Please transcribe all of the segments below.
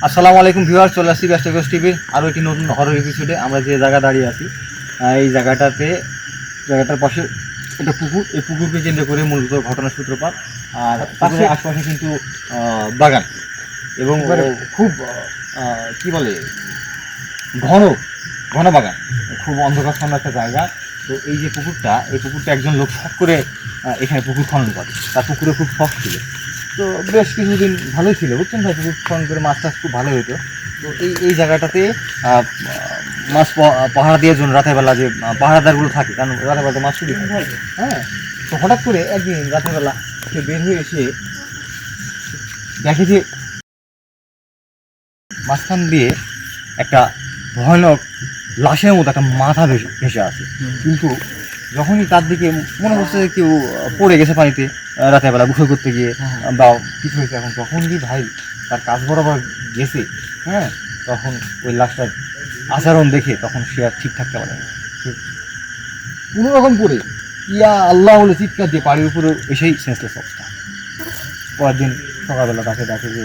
আসসালামু আলাইকুম ভিউয়ার, চলে আসছি ব্যস্ত টিভির আরও একটি নতুন হরর এপিসোডে। আমরা যে জায়গা দাঁড়িয়ে আছি এই জায়গাটার পাশে একটা পুকুর, এই পুকুরকে কেন্দ্র করে মূলত ঘটনার সূত্রপাত। আর পাশে আশপাশে কিন্তু বাগান এবং খুব কি বলে ঘন ঘন বাগান, খুব অন্ধকারছন্ন একটা জায়গা। তো এই যে পুকুরটা, এই পুকুরটা একজন লোক শখ করে এখানে পুকুর খনন করে। তার পুকুরে খুব শখ ছিল, তো বেশ কিছুদিন ভালোই ছিল, বুঝছেন ভাই। পুকুর খনন করে মাছ টাছ খুব ভালোই হতো। তো এই জায়গাটাতে মাছ পাহারা দেওয়ার জন্য রাতের বেলা যে পাহারাদারগুলো থাকে, কারণ রাতের বেলা তো মাছ চুরি হয়। হ্যাঁ, তো হঠাৎ করে একদিন রাতের বেলা সে বের হয়ে এসে দেখে যে মাঝখান দিয়ে একটা ভয়ানক লাশের মতো একটা মাথা ভেসে আছে। কিন্তু যখনই তার দিকে মনে করছে যে কেউ পড়ে গেছে পানিতে রাতের বেলা গোসল করতে গিয়ে বা কিছু হয়েছে, এখন যখনই ভাই তার কাজ বরাবর গেছে, হ্যাঁ, তখন ওই লাশটার আচরণ দেখে তখন সে আর ঠিক থাকতে পারে না। কোনো রকম করে ইয়া আল্লাহ বলে চিৎকার দিয়ে বাড়ির উপরে এসেই সেন্সলেস অবস্থা। পরের দিন সকালবেলা তাকে দেখে যে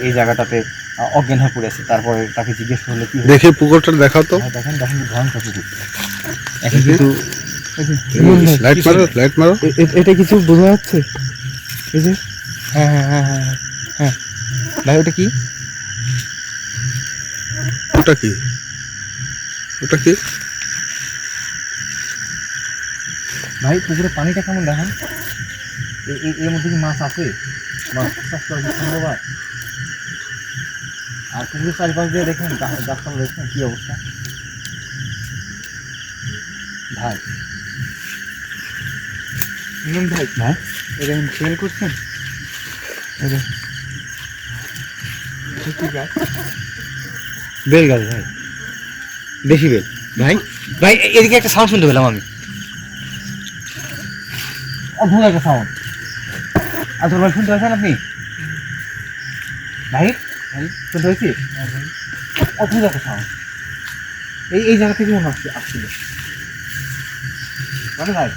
এই জায়গাটাতে অজ্ঞান হয়ে পড়ে আছে। তারপরে তাকে জিজ্ঞেস করলে কি দেখে পুকুরটা দেখাও তো। দেখেন ভয়ঙ্কর পুকুর। এখন কিন্তু লাইট মারো। এটা কিছু বোঝা যাচ্ছে? এই যে হ্যাঁ হ্যাঁ হ্যাঁ হ্যাঁ হ্যাঁ ভাই, ওটা কি? ওটা কি? ওটা কি ভাই পুকুরের পানিটা কেমন দেখেন। এর মধ্যে কি মাছ আছে? মাছ চাষ করা কি সম্ভব? আর পুকুরের চারিপাশ দিয়ে দেখেন গাছপালা দেখছেন কি অবস্থা ভাই। ভাই ভাই এটা খেয়াল করছেন? এটা কি গাছ? বেল গাছ ভাই, দেশি বেল। ভাই ভাই এদিকে একটা সাউন্ড শুনতে পেলাম আমি, অদ্ভুত একটা সাউন্ড। আচ্ছা ভাই, শুনতে পাচ্ছেন আপনি? ভাই ভাই শুনতে পাচ্ছি, অদ্ভুত একটা সাউন্ড। এই জায়গা থেকে মনে আসছিল মানে ভাই।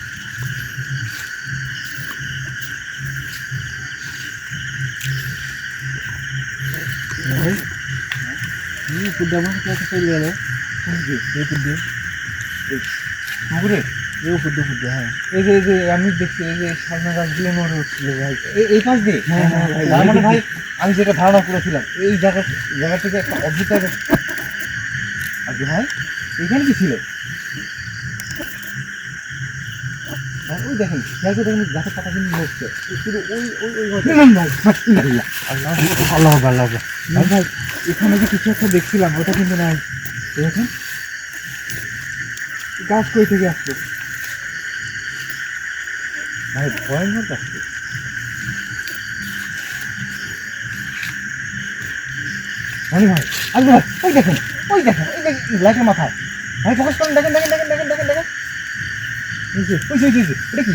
চলে গেল পুকুরে হ্যাঁ, এই যে আমি দেখছি এই যে সামনে গাছগুলো মনে হচ্ছিল ভাই, এই পাশ দিয়ে। হ্যাঁ হ্যাঁ ভাই, তার মানে ভাই আমি যেটা ধারণা করেছিলাম এই জায়গা থেকে একটা অদ্ভুত আর কি ভাই, এখানে কি ছিল ভাই? ওই দেখেন খেয়াল করে দেখেন, গাছের পাতা কিন্তু নড়ছে শুধু ওই ওই ওই ভাই আল্লাহ আল্লাহ আল্লাহ। ভাই ভাই, এখানে যে কিছু একটা দেখছিলাম ওটা কিন্তু নাই। দেখেন গাছ কই থেকে আসলো ভাই, ভয়ঙ্কর লাগছে ভাই। ভাই আসবে ভাই, ওই দেখেন ওই দেখেন লাইটের মাথায়। ভাই ফোকাস করেন, দেখেন দেখেন দেখেন দেখেন দেখেন দেখেন ওটা কি?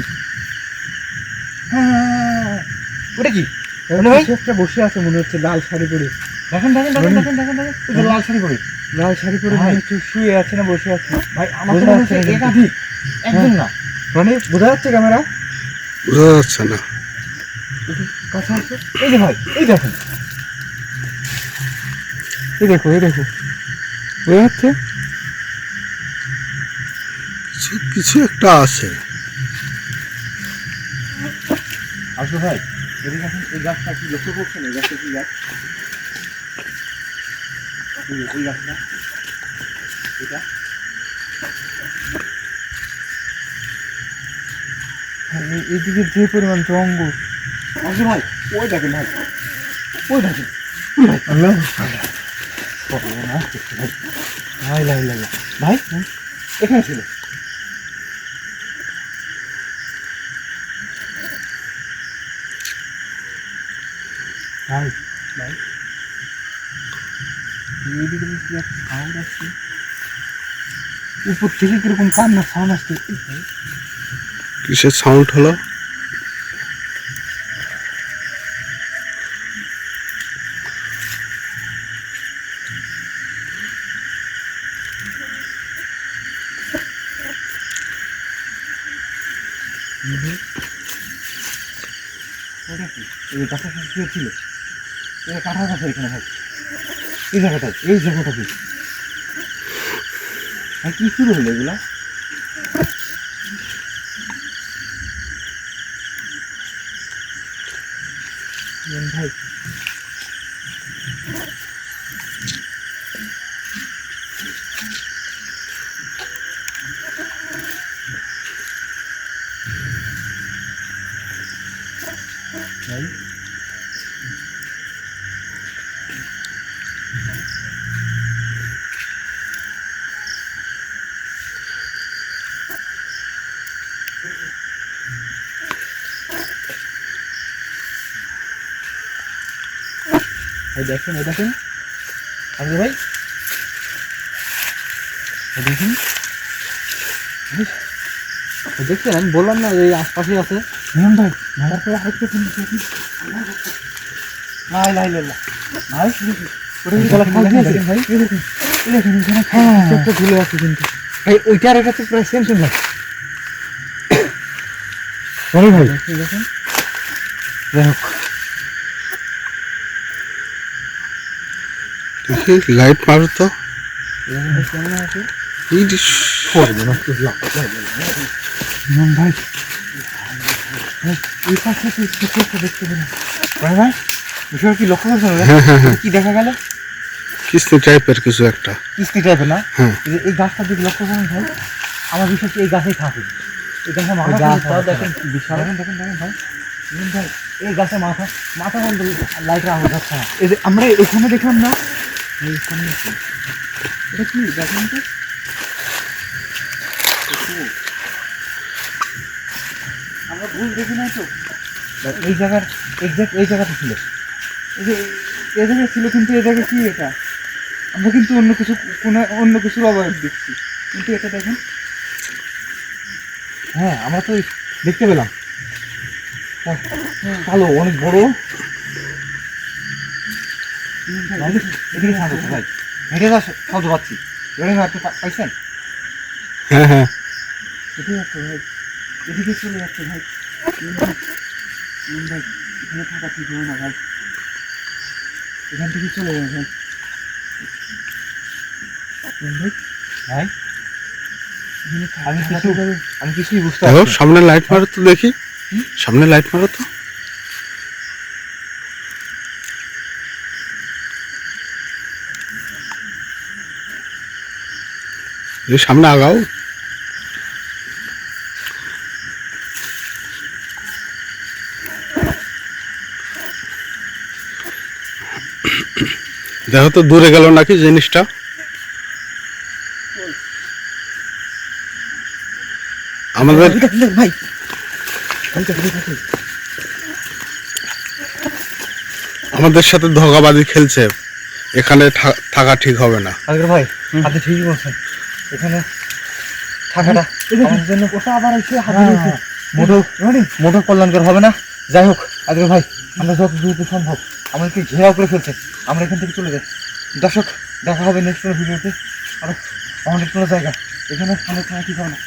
হ্যাঁ ওটা কি? কিছু একটা বসে আছে মনে হচ্ছে, লাল শাড়ি পরে। দেখেন দেখেন দেখেন দেখেন দেখেন দেখেন ওই যে লাল শাড়ি পরে। লাল শাড়ি পরে ভাই। মনে হচ্ছে শুয়ে আছে না বসে আছে? ভাই আমার তো বোঝা মনে যাচ্ছে হচ্ছে না কিন্তু। একাধিক, একজন না। মানে বোঝা যাচ্ছে ক্যামেরা বোঝা যাচ্ছে না। কাছে আছে? এই যে ভাই এই দেখেন, এই দেখো বোঝা যাচ্ছে? কিছু একটা আছে। আসলে ভাই এদিকে এখন এই গাছটা কি লক্ষ্য করছেন? এই গাছটা কি গাছ? এই গাছটা এটা এইদিকে যে পরিমাণ জঙ্গল। আসলে ভাই ওই দেখেন ভাই, ওই দেখেন আল্লাহ ভাই লাই লাই ভাই এখানে ছিল। ভাই ভাই এইদিকে কি একটা সাউন্ড আসছে, উপর থেকে কিরকম কান্নার সাউন্ড আসছে। কিসের সাউন্ড হলো? ওটা কি? এই গাছটা শুয়ে ছিল, এই কাঁঠাল গাছ এখানে ভাই। এই জায়গাটায়, এই জায়গাটাতে কি শুরু হলো এগুলা? ভাই ভাই ভাই দেখেন, এই দেখেন আজকে ভাই, এই দেখেন, দেখছেন আমি বললাম না এই আশপাশে আছে। নিয়ম ভাই তারপরে হাইটটা শুনছি ভাই লাই লাই ভাই ওটা কি গলা ফাল দিয়েছে ভাই? এই দেখেন, এই দেখেন এখানে একটা ঝুলে আছে কিন্তু ভাই, ওইটার এটা তো প্রায় সেম সেম ভাই। সরি ভাই, দেখেন যাই হোক দেখি লাইট মারো তো। কেমন আছে এই যে করবো না নিয়ম ভাই, এই পাশে তো কিছু একটা দেখতে পেলাম ভাই। ভাই বিষয় কি লক্ষ্য করছেন? কি দেখা গেল? কিস্তি টাইপের কিছু একটা। কিস্তি টাইপের না? হ্যাঁ। এই গাছটার দিকে লক্ষ্য করুন ভাই, আমার বিশ্বাস এই গাছেই থাকে। এই গাছের মাথা দেখেন বিশাল, দেখেন দেখেন দেখেন ভাই, ভাই এই গাছের মাথা মাথা বলতে লাইটের আলো যাচ্ছে না। এই যে আমরা এখানে দেখলাম না, এইখানে এটা কি দেখেন তো, আমরা ভুল দেখি নাই তো। এই জায়গার এক্সাক্ট এই জায়গাটা ছিল, এই যে এই জায়গায় ছিল, কিন্তু এই জায়গায় কি এটা? আমরা কিন্তু অন্য কিছু কোনো অন্য কিছুর অবয়ব দেখছি, কিন্তু এটা দেখেন। হ্যাঁ আমরা তো দেখতে পেলাম ভালো অনেক বড়। এদিকে থাকো ভাই, হেঁটে যা শব্দ পাচ্ছি, এবারে আপনি পাইছেন? হ্যাঁ হ্যাঁ এদিকে যাচ্ছে ভাই, এদিকে চলে যাচ্ছে ভাই। ভাই এখানে থাকা ঠিক হবে না ভাই, এখান থেকে চলে যাবে ভাই। ভাই আমি কিছুই বুঝতে দেখো পারছি না। সামনে লাইট মারো তো দেখি, সামনে লাইট মারো তো। এই সামনে আগাও। দেখো তো দূরে গেল নাকি জিনিসটা। আমাদের ভাই আমাদের সাথে ধোঁকাবাজি খেলছে, এখানে থাকা ঠিক হবে না। আজকে ভাই আপনি ঠিকই বলছেন, এখানে থাকাটা আমাদের জন্য ওটা আবার এসে মোটর কল্যাণকর হবে না। যাই হোক আজকে ভাই আমরা যত দ্রুত সম্ভব আমাদেরকে ঘেরাও করে ফেলছে, আমরা এখান থেকে চলে যাই। দর্শক দেখা হবে নেক্সট ভিডিওতে আরো অনেক কোনো জায়গা, এখানে আমাদের থাকা ঠিক হবে না।